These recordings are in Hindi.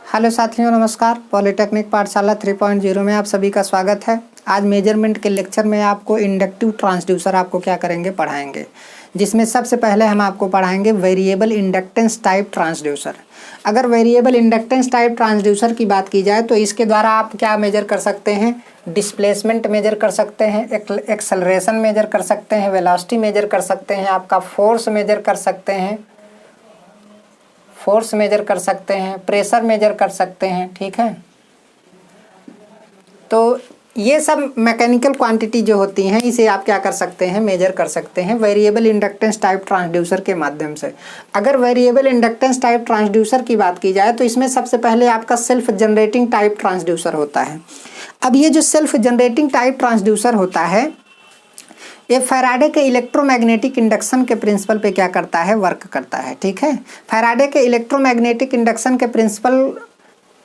हेलो साथियों, नमस्कार। पॉलिटेक्निक पाठशाला 3.0 में आप सभी का स्वागत है। आज मेजरमेंट के लेक्चर में आपको इंडक्टिव ट्रांसड्यूसर आपको क्या करेंगे, पढ़ाएंगे, जिसमें सबसे पहले हम आपको पढ़ाएंगे वेरिएबल इंडक्टेंस टाइप ट्रांसड्यूसर। अगर वेरिएबल इंडक्टेंस टाइप ट्रांसड्यूसर की बात की जाए तो इसके द्वारा आप क्या मेजर कर सकते हैं, डिस्प्लेसमेंट मेजर कर सकते हैं, एक्सेलरेशन मेजर कर सकते हैं, वेलोसिटी मेजर कर सकते हैं, आपका फोर्स मेजर कर सकते हैं, प्रेशर मेजर कर सकते हैं। ठीक है, तो ये सब मैकेनिकल क्वांटिटी जो होती हैं इसे आप क्या कर सकते हैं, मेजर कर सकते हैं वेरिएबल इंडक्टेंस टाइप ट्रांसड्यूसर के माध्यम से। अगर वेरिएबल इंडक्टेंस टाइप ट्रांसड्यूसर की बात की जाए तो इसमें सबसे पहले आपका सेल्फ जनरेटिंग टाइप ट्रांसड्यूसर होता है। अब ये जो सेल्फ जनरेटिंग टाइप ट्रांसड्यूसर होता है, ये फैराडे के इलेक्ट्रोमैग्नेटिक इंडक्शन के प्रिंसिपल पे क्या करता है, वर्क करता है। ठीक है, फैराडे के इलेक्ट्रोमैग्नेटिक इंडक्शन के प्रिंसिपल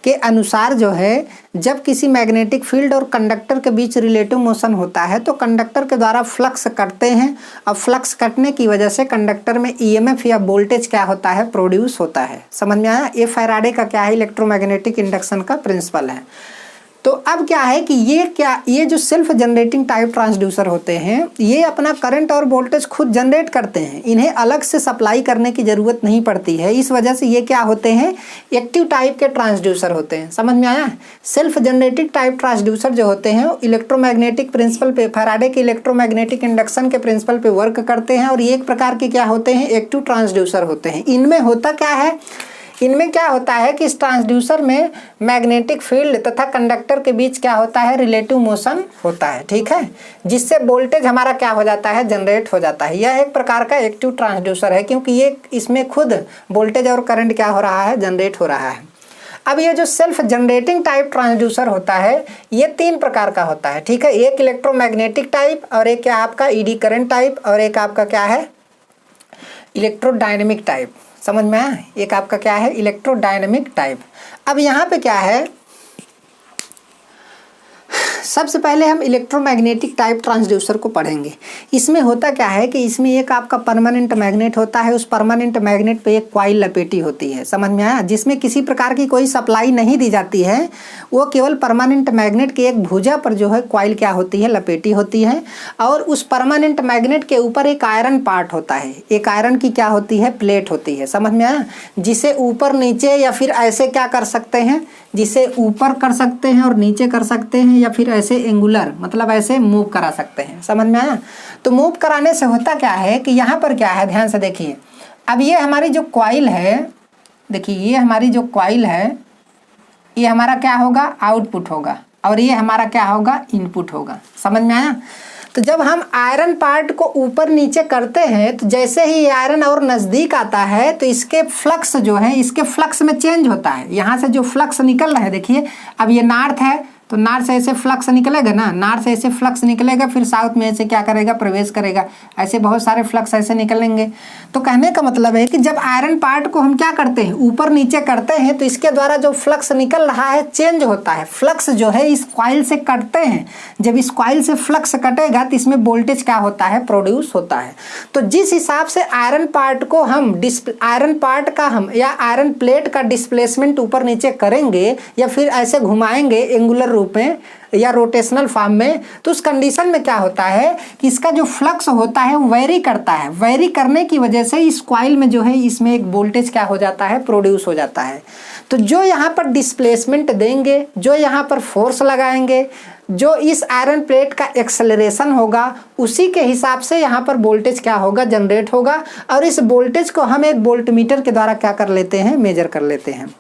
के अनुसार जो है, जब किसी मैग्नेटिक फील्ड और कंडक्टर के बीच रिलेटिव मोशन होता है तो कंडक्टर के द्वारा फ्लक्स कटते हैं। अब फ्लक्स कटने की वजह से कंडक्टर में ईएमएफ या वोल्टेज क्या होता है, प्रोड्यूस होता है। समझ में आया? ये फैराडे का क्या है, इलेक्ट्रोमैग्नेटिक इंडक्शन का प्रिंसिपल है। तो अब क्या है कि ये जो सेल्फ जनरेटिंग टाइप ट्रांसड्यूसर होते हैं, ये अपना करंट और वोल्टेज खुद जनरेट करते हैं। इन्हें अलग से सप्लाई करने की ज़रूरत नहीं पड़ती है। इस वजह से ये क्या होते हैं, एक्टिव टाइप के ट्रांसड्यूसर होते हैं। समझ में आया? सेल्फ जनरेटिंग टाइप ट्रांसड्यूसर जो होते हैं इलेक्ट्रोमैग्नेटिक प्रिंसिपल पे, फैराडे के इलेक्ट्रोमैग्नेटिक इंडक्शन के प्रिंसिपल पे वर्क करते हैं और ये एक प्रकार के क्या होते हैं, एक्टिव ट्रांसड्यूसर होते हैं। इनमें होता क्या है, इनमें क्या होता है कि इस ट्रांसड्यूसर में मैग्नेटिक फील्ड तथा कंडक्टर के बीच क्या होता है, रिलेटिव मोशन होता है। ठीक है, जिससे वोल्टेज हमारा क्या हो जाता है, जनरेट हो जाता है। यह एक प्रकार का एक्टिव ट्रांसड्यूसर है क्योंकि ये इसमें खुद वोल्टेज और करंट क्या हो रहा है, जनरेट हो रहा है। अब ये जो सेल्फ जनरेटिंग टाइप ट्रांसड्यूसर होता है ये 3 प्रकार का होता है। ठीक है, एक इलेक्ट्रोमैग्नेटिक टाइप, और एक क्या आपका ईडी करंट टाइप, और एक आपका क्या है, इलेक्ट्रोडायनेमिक टाइप। समझ में आया? एक आपका क्या है, इलेक्ट्रोडायनेमिक टाइप। अब यहाँ पे क्या है, सबसे पहले हम इलेक्ट्रोमैग्नेटिक टाइप ट्रांसड्यूसर को पढ़ेंगे। इसमें होता क्या है कि इसमें एक आपका परमानेंट मैग्नेट होता है, उस परमानेंट मैग्नेट पे एक कॉइल लपेटी होती है। समझ में आया? जिसमें किसी प्रकार की कोई सप्लाई नहीं दी जाती है, वो केवल परमानेंट मैग्नेट के एक भुजा पर जो है कॉइल क्या होती है, लपेटी होती है। और उस परमानेंट मैग्नेट के ऊपर एक आयरन पार्ट होता है, एक आयरन की क्या होती है, प्लेट होती है। समझ में आया? जिसे ऊपर नीचे या फिर ऐसे क्या कर सकते हैं, जिसे ऊपर कर सकते हैं और नीचे कर सकते हैं, या फिर ऐसे एंगुलर मतलब ऐसे मूव करा सकते हैं। समझ में आया? तो मूव कराने से होता क्या है कि यहाँ पर क्या है, ध्यान से देखिए। अब ये हमारी जो कॉइल है, देखिए ये हमारी जो कॉइल है, ये हमारा क्या होगा, आउटपुट होगा, और ये हमारा क्या होगा, इनपुट होगा। समझ में आया? तो जब हम आयरन पार्ट को ऊपर नीचे करते हैं तो जैसे ही आयरन और नज़दीक आता है तो इसके फ्लक्स जो है, इसके फ्लक्स में चेंज होता है। यहाँ से जो फ्लक्स निकल रहा है, देखिए अब ये नॉर्थ है तो नॉर्थ से ऐसे फ्लक्स निकलेगा ना, नॉर्थ से ऐसे फ्लक्स निकलेगा, फिर साउथ में ऐसे क्या करेगा, प्रवेश करेगा। ऐसे बहुत सारे फ्लक्स ऐसे निकलेंगे। तो कहने का मतलब है कि जब आयरन पार्ट को हम क्या करते हैं, ऊपर नीचे करते हैं तो इसके द्वारा जो फ्लक्स निकल रहा है चेंज होता है। फ्लक्स जो है इस कॉइल से कटते हैं, जब इस कॉइल से फ्लक्स कटेगा तो इसमें वोल्टेज क्या होता है, प्रोड्यूस होता है। तो जिस हिसाब से आयरन पार्ट को हम आयरन पार्ट का हम या आयरन प्लेट का डिस्प्लेसमेंट ऊपर नीचे करेंगे या फिर ऐसे घुमाएंगे एंगुलर रूप में या रोटेशनल फॉर्म में, तो उस कंडीशन में क्या होता है कि इसका जो फ्लक्स होता है वो वेरी करता है। वेरी करने की वजह से इस कॉइल में जो है इसमें एक वोल्टेज क्या हो जाता है, प्रोड्यूस हो जाता है। तो जो यहाँ पर डिस्प्लेसमेंट देंगे, जो यहाँ पर फोर्स लगाएंगे, जो इस आयरन प्लेट का एक्सेलरेशन होगा, उसी के हिसाब से यहाँ पर वोल्टेज क्या होगा, जनरेट होगा। और इस वोल्टेज को हम एक वोल्ट मीटर के द्वारा क्या कर लेते हैं, मेजर कर लेते हैं।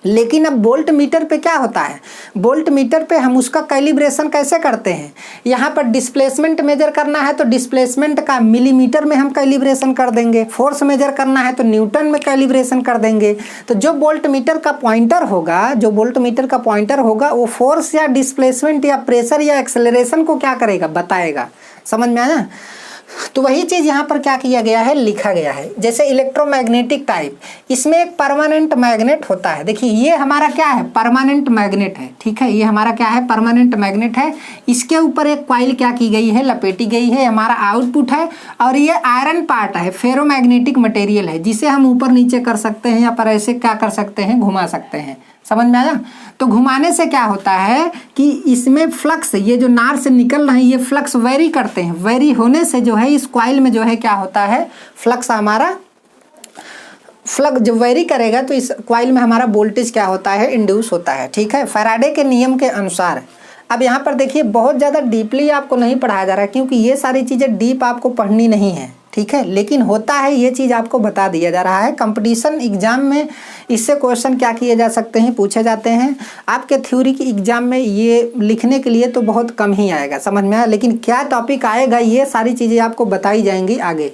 लेकिन अब वोल्ट मीटर पे क्या होता है, वोल्ट मीटर पे हम उसका कैलिब्रेशन कैसे करते हैं, यहाँ पर डिस्प्लेसमेंट मेजर करना है तो डिस्प्लेसमेंट का मिलीमीटर में हम कैलिब्रेशन कर देंगे, फोर्स मेजर करना है तो न्यूटन में कैलिब्रेशन कर देंगे। तो जो वोल्ट मीटर का पॉइंटर होगा, जो वोल्ट मीटर का पॉइंटर होगा वो फोर्स या डिस्प्लेसमेंट या प्रेशर या एक्सेलरेशन को क्या करेगा, बताएगा। समझ में आया? तो वही चीज़ यहाँ पर क्या किया गया है, लिखा गया है। जैसे इलेक्ट्रोमैग्नेटिक टाइप, इसमें एक परमानेंट मैग्नेट होता है। देखिए ये हमारा क्या है, परमानेंट मैग्नेट है। ठीक है, ये हमारा क्या है, परमानेंट मैग्नेट है। इसके ऊपर एक कॉइल क्या की गई है, लपेटी गई है, हमारा आउटपुट है। और ये आयरन पार्ट है, फेरोमैग्नेटिक मटेरियल है, जिसे हम ऊपर नीचे कर सकते हैं या पर ऐसे क्या कर सकते हैं, घुमा सकते हैं। समझ में आया। तो घुमाने से क्या होता है कि इसमें फ्लक्स, ये जो नार से निकल रहे हैं ये फ्लक्स वेरी करते हैं, वेरी होने से जो है इस कॉइल में जो है क्या होता है, फ्लक्स हमारा फ्लक्स जब वेरी करेगा तो इस कॉइल में हमारा वोल्टेज क्या होता है, इंड्यूस होता है। ठीक है, फैराडे के नियम के अनुसार। अब यहाँ पर देखिए बहुत ज़्यादा डीपली आपको नहीं पढ़ाया जा रहा है क्योंकि ये सारी चीज़ें डीप आपको पढ़नी नहीं है। ठीक है, लेकिन होता है ये चीज़ आपको बता दिया जा रहा है। कंपटीशन एग्जाम में इससे क्वेश्चन क्या किए जा सकते हैं, पूछे जाते हैं। आपके थ्योरी की एग्जाम में ये लिखने के लिए तो बहुत कम ही आएगा, समझ में आया, लेकिन क्या टॉपिक आएगा ये सारी चीज़ें आपको बताई जाएंगी आगे।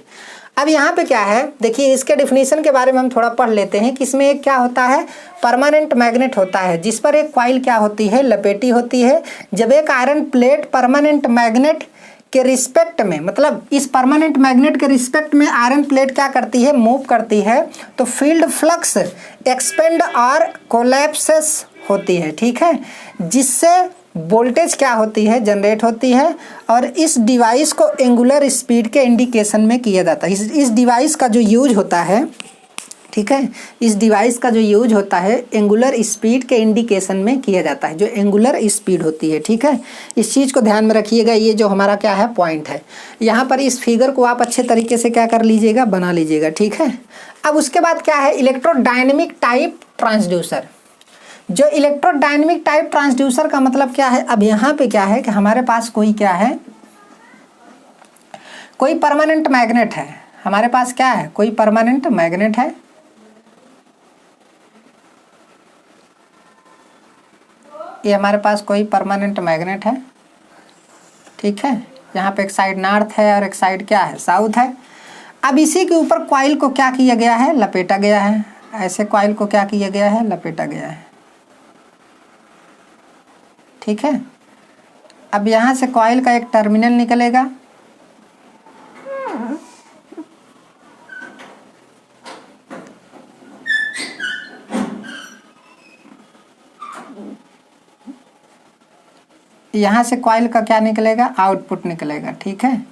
अब यहाँ पे क्या है, देखिए इसके डिफिनीशन के बारे में हम थोड़ा पढ़ लेते हैं कि इसमें एक क्या होता है, परमानेंट मैग्नेट होता है जिस पर एक कॉइल क्या होती है, लपेटी होती है। जब एक आयरन प्लेट परमानेंट मैग्नेट के रिस्पेक्ट में, मतलब इस परमानेंट मैग्नेट के रिस्पेक्ट में आयरन प्लेट क्या करती है, मूव करती है, तो फील्ड फ्लक्स एक्सपेंड और कोलैप्सेस होती है। ठीक है, जिससे वोल्टेज क्या होती है, जनरेट होती है। और इस डिवाइस को एंगुलर स्पीड के इंडिकेशन में किया जाता है। इस डिवाइस का जो यूज होता है, ठीक है, इस डिवाइस का जो यूज होता है एंगुलर स्पीड के इंडिकेशन में किया जाता है, जो एंगुलर स्पीड होती है। ठीक है, इस चीज़ को ध्यान में रखिएगा। ये जो हमारा क्या है, पॉइंट है। यहाँ पर इस फिगर को आप अच्छे तरीके से क्या कर लीजिएगा, बना लीजिएगा। ठीक है, अब उसके बाद क्या है, इलेक्ट्रोडायनेमिक टाइप ट्रांसड्यूसर। जो इलेक्ट्रोडायनेमिक टाइप ट्रांसड्यूसर का मतलब क्या है, अब यहाँ पे क्या है कि हमारे पास कोई क्या है, कोई परमानेंट मैग्नेट है। हमारे पास क्या है, कोई परमानेंट मैग्नेट है। ये हमारे पास कोई परमानेंट मैग्नेट है। ठीक है, यहाँ पे एक साइड नॉर्थ है और एक साइड क्या है, साउथ है। अब इसी के ऊपर कॉइल को क्या किया गया है, लपेटा गया है। ऐसे कॉइल को क्या किया गया है, लपेटा गया है। ठीक है, अब यहाँ से कॉइल का एक टर्मिनल निकलेगा, यहाँ से कॉइल का क्या निकलेगा, आउटपुट निकलेगा। ठीक है,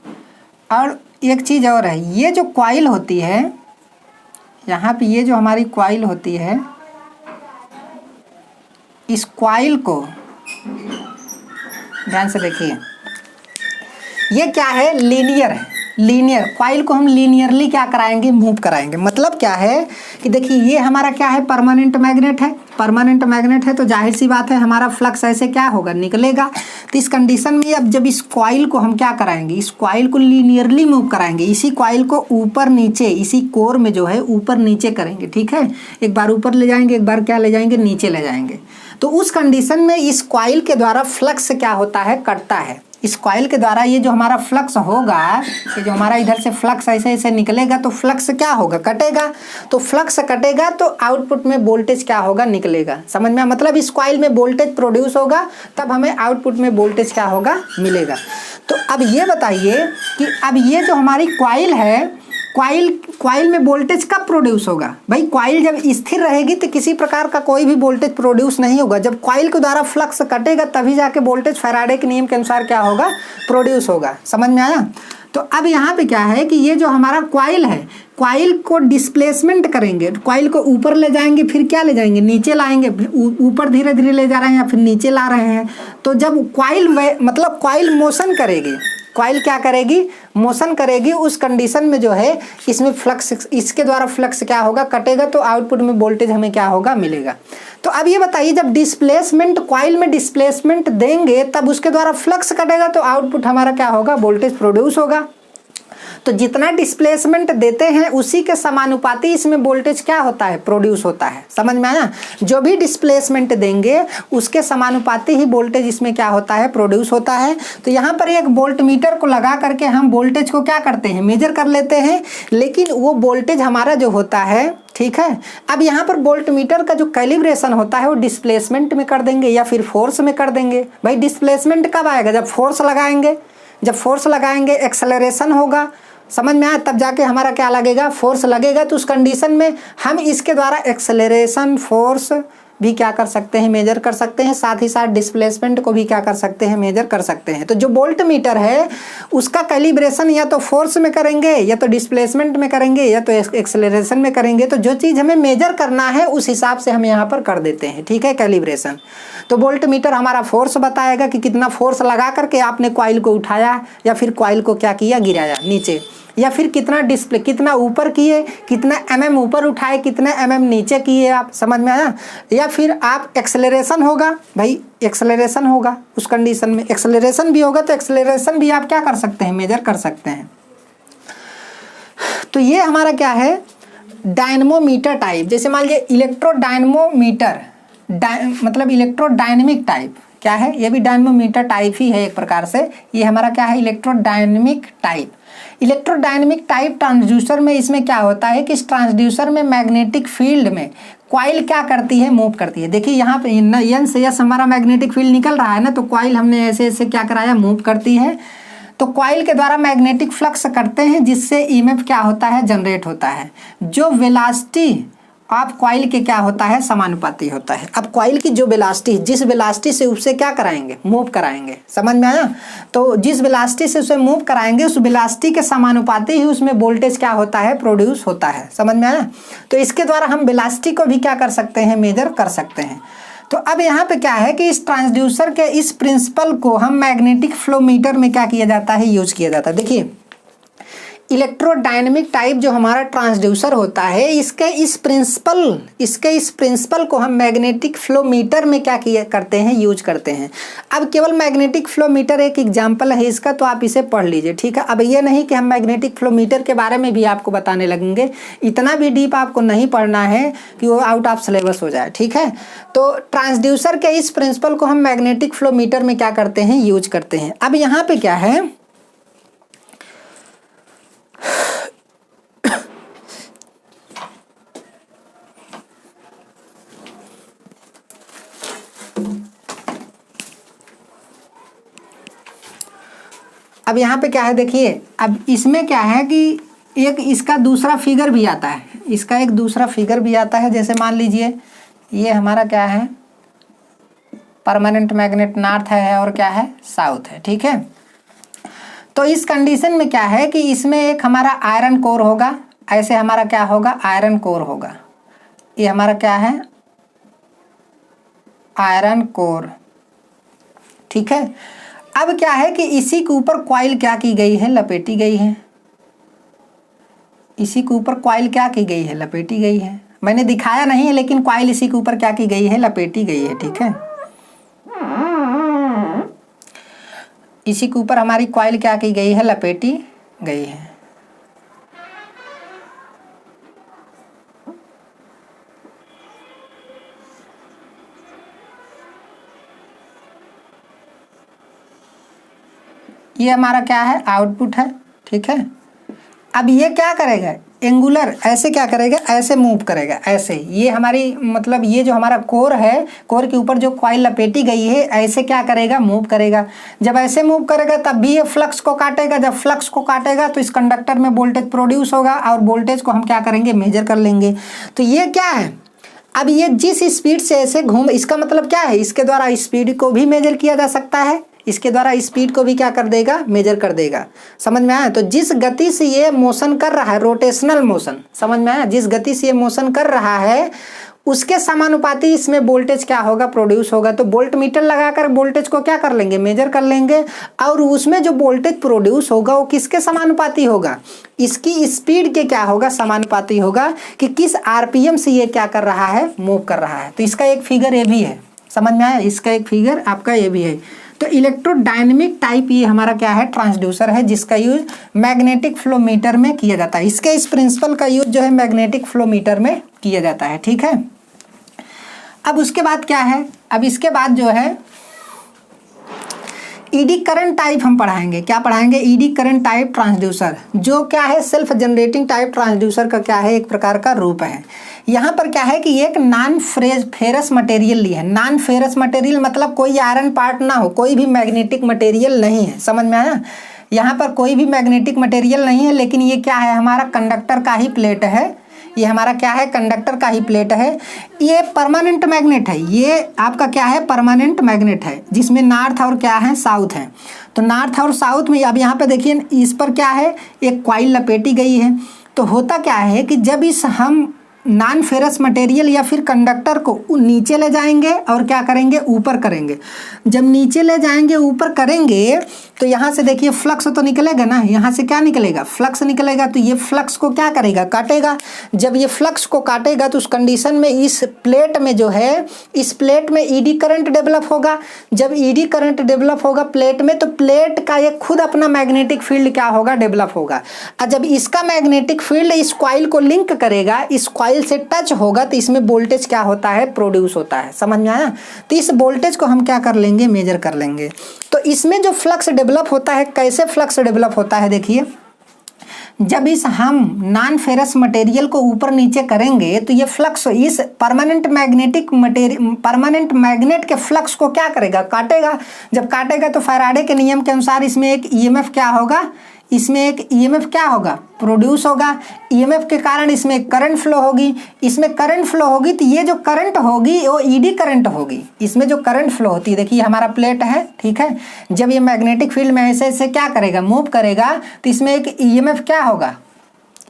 और एक चीज़ और है, ये जो कॉइल होती है यहाँ पे, ये जो हमारी कॉइल होती है, इस कॉइल को ध्यान से देखिए, ये क्या है, लीनियर है। लीनियर कॉइल को हम लीनियरली क्या कराएंगे, मूव कराएंगे। मतलब क्या है कि देखिए ये हमारा क्या है, परमानेंट मैग्नेट है। परमानेंट मैग्नेट है तो जाहिर सी बात है हमारा फ्लक्स ऐसे क्या होगा, निकलेगा। तो इस कंडीशन में अब जब इस कॉइल को हम क्या कराएंगे, इस कॉइल को लीनियरली मूव कराएंगे। इसी कॉइल को ऊपर नीचे, इसी कोर में जो है ऊपर नीचे करेंगे। ठीक है, एक बार ऊपर ले जाएंगे, एक बार क्या ले जाएंगे, नीचे ले जाएंगे। तो उस कंडीशन में इस कॉइल के द्वारा फ्लक्स क्या होता है, कटता है। इस कॉइल के द्वारा ये जो हमारा फ्लक्स होगा, ये जो हमारा इधर से फ्लक्स ऐसे ऐसे निकलेगा तो फ्लक्स क्या होगा, कटेगा। तो फ्लक्स कटेगा तो आउटपुट में वोल्टेज क्या होगा, निकलेगा। समझ में, मतलब इस कॉइल में वोल्टेज प्रोड्यूस होगा, तब हमें आउटपुट में वोल्टेज क्या होगा, मिलेगा। तो अब ये बताइए कि अब ये जो हमारी कॉइल है, कॉइल में वोल्टेज कब प्रोड्यूस होगा भाई, कॉइल जब स्थिर रहेगी तो किसी प्रकार का कोई भी वोल्टेज प्रोड्यूस नहीं होगा। जब कॉइल के द्वारा फ्लक्स कटेगा तभी जाके वोल्टेज फैराडे के नियम के अनुसार क्या होगा, प्रोड्यूस होगा। समझ में आया। तो अब यहाँ पे क्या है कि ये जो हमारा कॉइल है, कॉइल को डिस्प्लेसमेंट करेंगे, कॉइल को ऊपर ले जाएंगे, फिर क्या ले जाएंगे, नीचे लाएंगे। ऊपर धीरे धीरे ले जा रहे हैं या फिर नीचे ला रहे हैं। तो जब मतलब कॉइल मोशन करेगी, कॉइल क्या करेगी, मोशन करेगी। उस कंडीशन में जो है इसमें फ्लक्स, इसके द्वारा फ्लक्स क्या होगा, कटेगा, तो आउटपुट में वोल्टेज हमें क्या होगा, मिलेगा। तो अब ये बताइए, जब डिस्प्लेसमेंट, कॉइल में डिस्प्लेसमेंट देंगे तब उसके द्वारा फ्लक्स कटेगा तो आउटपुट हमारा क्या होगा, वोल्टेज प्रोड्यूस होगा। तो जितना डिस्प्लेसमेंट देते हैं उसी के समानुपाती इसमें वोल्टेज क्या होता है, प्रोड्यूस होता है। समझ में आया। जो भी डिस्प्लेसमेंट देंगे उसके समानुपाती ही वोल्टेज इसमें क्या होता है, प्रोड्यूस होता है। तो यहाँ पर एक वोल्ट मीटर को लगा करके हम वोल्टेज को क्या करते हैं, मेजर कर लेते हैं। लेकिन वो वोल्टेज हमारा जो होता है, ठीक है, अब यहाँ पर वोल्ट मीटर का जो कैलिब्रेशन होता है वो डिस्प्लेसमेंट में कर देंगे या फिर फोर्स में कर देंगे। भाई डिस्प्लेसमेंट कब आएगा, जब फोर्स लगाएंगे। जब फोर्स लगाएंगे एक्सेलरेशन होगा, समझ में आया, तब जाके हमारा क्या लगेगा, फोर्स लगेगा। तो उस कंडीशन में हम इसके द्वारा एक्सेलरेशन, फोर्स भी क्या कर सकते हैं, मेजर कर सकते हैं, साथ ही साथ डिस्प्लेसमेंट को भी क्या कर सकते हैं, मेजर कर सकते हैं। तो जो वोल्ट मीटर है उसका कैलिब्रेशन या तो फोर्स में करेंगे, या तो डिस्प्लेसमेंट में करेंगे, या तो एक्सेलरेशन में करेंगे। तो जो चीज़ हमें मेजर करना है उस हिसाब से हम यहाँ पर कर देते हैं, ठीक है, कैलिब्रेशन। तो वोल्ट मीटर हमारा फोर्स बताएगा कि कितना फोर्स लगा करके आपने कॉइल को उठाया या फिर कॉइल को क्या किया, गिराया नीचे, या फिर कितना डिस्प्ले, कितना ऊपर किए, कितना mm ऊपर उठाए, कितने mm नीचे किए, आप समझ में आया। या फिर आप एक्सेलरेशन होगा, भाई एक्सेलरेशन होगा उस कंडीशन में, एक्सेलरेशन भी होगा तो एक्सेलरेशन भी आप क्या कर सकते हैं, मेजर कर सकते हैं। तो ये हमारा क्या है, डायनमोमीटर टाइप। जैसे मान लीजिए इलेक्ट्रोडायनमोमीटर, मतलब इलेक्ट्रोडायनेमिक टाइप क्या है, ये भी डायनमोमीटर टाइप ही है एक प्रकार से। ये हमारा क्या है, electrodynamic type. Electrodynamic type transducer में इसमें क्या होता है कि इस ट्रांसड्यूसर में मैग्नेटिक फील्ड में कॉइल क्या करती है, मूव करती है। देखिए यहाँ पे एन से एस हमारा मैग्नेटिक फील्ड निकल रहा है ना, तो कॉइल हमने ऐसे ऐसे क्या कराया, मूव करती है। तो कॉइल के द्वारा मैग्नेटिक फ्लक्स करते हैं जिससे ईएमएफ क्या होता है, जनरेट होता है, जो वेलोसिटी आप कॉइल के क्या होता है, समानुपाती होता है। अब कॉइल की जो वेलोसिटी, जिस वेलोसिटी से उससे क्या कराएंगे, मूव कराएंगे, समझ में आया। तो जिस वेलोसिटी से उसे मूव कराएंगे उस वेलोसिटी के समानुपाती ही उसमें वोल्टेज क्या होता है, प्रोड्यूस होता है, समझ में आया। तो इसके द्वारा हम वेलोसिटी को भी क्या कर सकते हैं, मेजर कर सकते हैं। तो अब यहाँ पे क्या है कि इस ट्रांसड्यूसर के इस प्रिंसिपल को हम मैग्नेटिक फ्लो मीटर में क्या किया जाता है, यूज किया जाता है। देखिए इलेक्ट्रोडायनेमिक टाइप जो हमारा ट्रांसड्यूसर होता है, इसके इस प्रिंसिपल को हम मैग्नेटिक फ्लो मीटर में क्या किया करते हैं, यूज करते हैं। अब केवल मैग्नेटिक फ्लो मीटर एक एग्जांपल है इसका, तो आप इसे पढ़ लीजिए, ठीक है। अब ये नहीं कि हम मैग्नेटिक फ्लो मीटर के बारे में भी आपको बताने लगेंगे, इतना भी डीप आपको नहीं पढ़ना है कि वो आउट ऑफ सिलेबस हो जाए, ठीक है। तो ट्रांसड्यूसर के इस प्रिंसिपल को हम मैग्नेटिक फ्लो मीटर में क्या करते हैं, यूज करते हैं। अब यहाँ पे क्या है, अब यहाँ पे क्या है, देखिए अब इसमें क्या है कि एक इसका दूसरा फिगर भी आता है, इसका एक दूसरा फिगर भी आता है। जैसे मान लीजिए ये हमारा क्या है, परमानेंट मैग्नेट नॉर्थ है और क्या है, साउथ है, ठीक है। तो इस कंडीशन में क्या है कि इसमें एक हमारा आयरन कोर होगा, ऐसे हमारा क्या होगा, आयरन कोर होगा। ये हमारा क्या है, आयरन कोर, ठीक है। अब क्या है कि इसी के ऊपर कॉइल क्या की गई है, लपेटी गई है। इसी के ऊपर कॉइल क्या की गई है, लपेटी गई है। मैंने दिखाया नहीं है लेकिन कॉइल इसी के ऊपर क्या की गई है, लपेटी गई है, ठीक है। इसी के ऊपर हमारी कॉइल क्या की गई है, लपेटी गई है। ये हमारा क्या है, आउटपुट है, ठीक है। अब ये क्या करेगा, एंगुलर ऐसे क्या करेगा, ऐसे मूव करेगा, ऐसे। ये हमारी मतलब ये जो हमारा कोर है, कोर के ऊपर जो कॉइल लपेटी गई है, ऐसे क्या करेगा, मूव करेगा। जब ऐसे मूव करेगा तब भी ये फ्लक्स को काटेगा। जब फ्लक्स को काटेगा तो इस कंडक्टर में वोल्टेज प्रोड्यूस होगा और वोल्टेज को हम क्या करेंगे, मेजर कर लेंगे। तो ये क्या है, अब ये जिस स्पीड से ऐसे घूम, इसका मतलब क्या है, इसके द्वारा स्पीड को भी मेजर किया जा सकता है, इसके द्वारा स्पीड को भी क्या कर देगा, मेजर कर देगा, समझ में आया। तो जिस गति से ये मोशन कर रहा है, रोटेशनल मोशन, समझ में आया, जिस गति से ये मोशन कर रहा है उसके समानुपाती इसमें वोल्टेज क्या होगा, प्रोड्यूस होगा। तो वोल्ट मीटर लगाकर वोल्टेज को क्या कर लेंगे, मेजर कर लेंगे। और उसमें जो वोल्टेज प्रोड्यूस होगा वो किसके समानुपाती होगा, इसकी स्पीड के क्या होगा, समानुपाती होगा कि किस आरपीएम से ये क्या कर रहा है, मूव कर रहा है। तो इसका एक फिगर ये भी है, समझ में आया, इसका एक फिगर आपका ये भी है। तो इलेक्ट्रोडायनेमिक टाइप ये हमारा क्या है, ट्रांसड्यूसर है, जिसका यूज मैग्नेटिक फ्लो मीटर में किया जाता है। इसके इस प्रिंसिपल का यूज जो है मैग्नेटिक फ्लो मीटर में किया जाता है, ठीक है। अब उसके बाद क्या है, अब इसके बाद जो है ईडी करंट टाइप हम पढ़ाएंगे। क्या पढ़ाएंगे, ईडी करंट टाइप ट्रांसड्यूसर, जो क्या है सेल्फ जनरेटिंग टाइप ट्रांसड्यूसर का क्या है, एक प्रकार का रूप है। यहाँ पर क्या है कि एक नॉन फेरस मटेरियल ली है। नॉन फेरस मटेरियल मतलब कोई आयरन पार्ट ना हो, कोई भी मैग्नेटिक मटेरियल नहीं है, समझ में आया। यहाँ पर कोई भी मैग्नेटिक मटेरियल नहीं है, लेकिन ये क्या है, हमारा कंडक्टर का ही प्लेट है। ये हमारा क्या है, कंडक्टर का ही प्लेट है। ये परमानेंट मैग्नेट है, ये आपका क्या है, परमानेंट मैग्नेट है, जिसमें नॉर्थ और क्या है, साउथ है। तो नॉर्थ और साउथ में अब यहाँ पे देखिए इस पर क्या है, एक कॉइल लपेटी गई है। तो होता क्या है कि जब इस हम नॉन फेरस मटेरियल या फिर कंडक्टर को नीचे ले जाएंगे और क्या करेंगे, ऊपर करेंगे। जब नीचे ले जाएंगे, ऊपर करेंगे, तो यहाँ से देखिए फ्लक्स तो निकलेगा ना, यहाँ से क्या निकलेगा, फ्लक्स निकलेगा। तो ये फ्लक्स को क्या करेगा, काटेगा। जब ये फ्लक्स को काटेगा तो उस कंडीशन में इस प्लेट में जो है, इस प्लेट में ईडी करंट डेवलप होगा। जब ईडी करंट डेवलप होगा प्लेट में, तो प्लेट का ये खुद अपना मैग्नेटिक फील्ड क्या होगा, डेवलप होगा। और जब इसका मैग्नेटिक फील्ड इस कॉइल को लिंक करेगा, इस कॉइल से टच होगा, तो इसमें वोल्टेज क्या होता है, प्रोड्यूस होता है। समझ में आया। तो इस वोल्टेज को हम क्या कर लेंगे, मेजर कर लेंगे। तो इसमें जो फ्लक्स डेवलप होता है, कैसे फ्लक्स डेवलप होता है, देखिए जब इस हम नॉन फेरस मटेरियल को ऊपर नीचे करेंगे तो ये फ्लक्स इस परमानेंट मैग्नेट के फ्लक्स को क्या करेगा, काटेगा। जब काटेगा तो फैराडे के नियम के अनुसार इसमें एक ईएमएफ क्या होगा, इसमें एक ईएमएफ क्या होगा, प्रोड्यूस होगा। ईएमएफ के कारण इसमें करंट फ्लो होगी। इसमें करंट फ्लो होगी तो ये जो करंट होगी वो ईडी करंट होगी। इसमें जो करंट फ्लो होती है, देखिए हमारा प्लेट है, ठीक है। जब ये मैग्नेटिक फील्ड में ऐसे ऐसे क्या करेगा, मूव करेगा, तो इसमें एक ईएमएफ क्या होगा,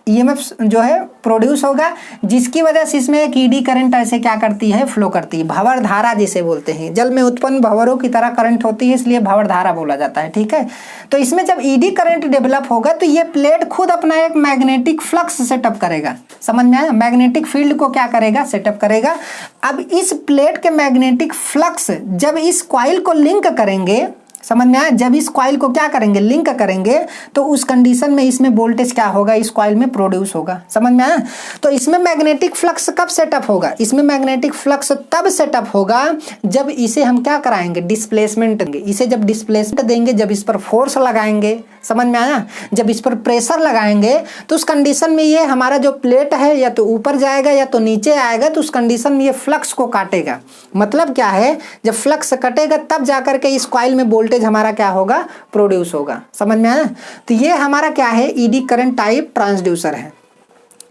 ईएमएफ जो है प्रोड्यूस होगा, जिसकी वजह से इसमें एक ईडी करंट ऐसे क्या करती है, फ्लो करती है। भंवर धारा जिसे बोलते हैं, जल में उत्पन्न भंवरों की तरह करंट होती है, इसलिए भंवर धारा बोला जाता है, ठीक है। तो इसमें जब ईडी करंट डेवलप होगा तो ये प्लेट खुद अपना एक मैग्नेटिक फ्लक्स सेटअप करेगा। समझ में आया, मैग्नेटिक फील्ड को क्या करेगा, सेटअप करेगा। अब इस प्लेट के मैग्नेटिक फ्लक्स जब इस कॉइल को लिंक करेंगे, समझ में आया, जब इस कॉइल को क्या करेंगे, लिंक करेंगे, तो उस कंडीशन में इसमें वोल्टेज क्या होगा, इस कॉइल में प्रोड्यूस होगा। समझ में आया। तो इसमें मैग्नेटिक फ्लक्स कब सेटअप होगा, इसमें मैग्नेटिक फ्लक्स तब सेटअप होगा जब इसे हम क्या कराएंगे, डिस्प्लेसमेंट देंगे। इसे जब डिस्प्लेसमेंट देंगे, जब इस पर फोर्स लगाएंगे, समझ में आया, जब इस पर प्रेशर लगाएंगे, तो उस कंडीशन में ये हमारा जो प्लेट है या तो ऊपर जाएगा या तो नीचे आएगा, तो उस कंडीशन में ये फ्लक्स को काटेगा। मतलब क्या है, जब फ्लक्स कटेगा तब जाकर के इस कॉइल में वोल्टेज हमारा क्या होगा, प्रोड्यूस होगा। समझ में आया। तो ये हमारा क्या है, ईडी करंट टाइप ट्रांसड्यूसर है।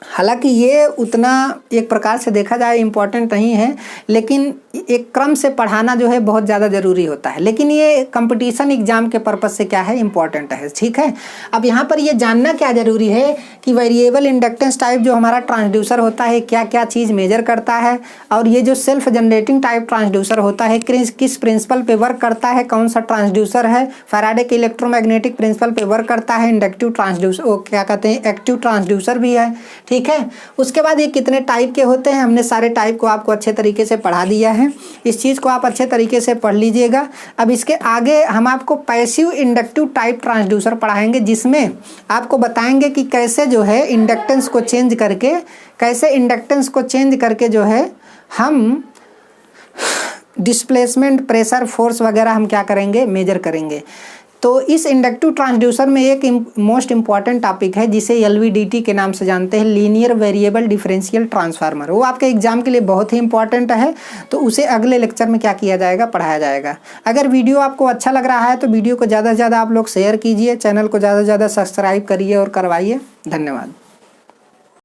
हालांकि ये उतना एक प्रकार से देखा जाए इम्पोर्टेंट नहीं है, लेकिन एक क्रम से पढ़ाना जो है बहुत ज़्यादा ज़रूरी होता है। लेकिन ये कंपटीशन एग्जाम के पर्पस से क्या है, इम्पॉर्टेंट है, ठीक है। अब यहाँ पर ये जानना क्या ज़रूरी है कि वेरिएबल इंडक्टेंस टाइप जो हमारा ट्रांसड्यूसर होता है, क्या क्या चीज़ मेजर करता है, और ये जो सेल्फ जनरेटिंग टाइप ट्रांसड्यूसर होता है किस प्रिंसिपल पे वर्क करता है, कौन सा ट्रांसड्यूसर है, फैराडे के इलेक्ट्रोमैग्नेटिक प्रिंसिपल पे वर्क करता है, इंडक्टिव ट्रांसड्यूसर, वो क्या कहते हैं, एक्टिव ट्रांसड्यूसर भी है, ठीक है। उसके बाद ये कितने टाइप के होते हैं, हमने सारे टाइप को आपको अच्छे तरीके से पढ़ा दिया है। इस चीज़ को आप अच्छे तरीके से पढ़ लीजिएगा। अब इसके आगे हम आपको पैसिव इंडक्टिव टाइप ट्रांसड्यूसर पढ़ाएंगे, जिसमें आपको बताएंगे कि कैसे जो है इंडक्टेंस को चेंज करके जो है हम डिस्प्लेसमेंट, प्रेशर, फोर्स वगैरह हम क्या करेंगे, मेजर करेंगे। तो इस इंडक्टिव ट्रांसड्यूसर में एक मोस्ट इंपॉर्टेंट टॉपिक है जिसे LVDT के नाम से जानते हैं, लीनियर वेरिएबल डिफरेंशियल ट्रांसफार्मर। वो आपके एग्जाम के लिए बहुत ही इंपॉर्टेंट है, तो उसे अगले लेक्चर में क्या किया जाएगा, पढ़ाया जाएगा। अगर वीडियो आपको अच्छा लग रहा है तो वीडियो को ज़्यादा से ज़्यादा आप लोग शेयर कीजिए, चैनल को ज़्यादा से ज़्यादा सब्सक्राइब करिए और करवाइए। धन्यवाद।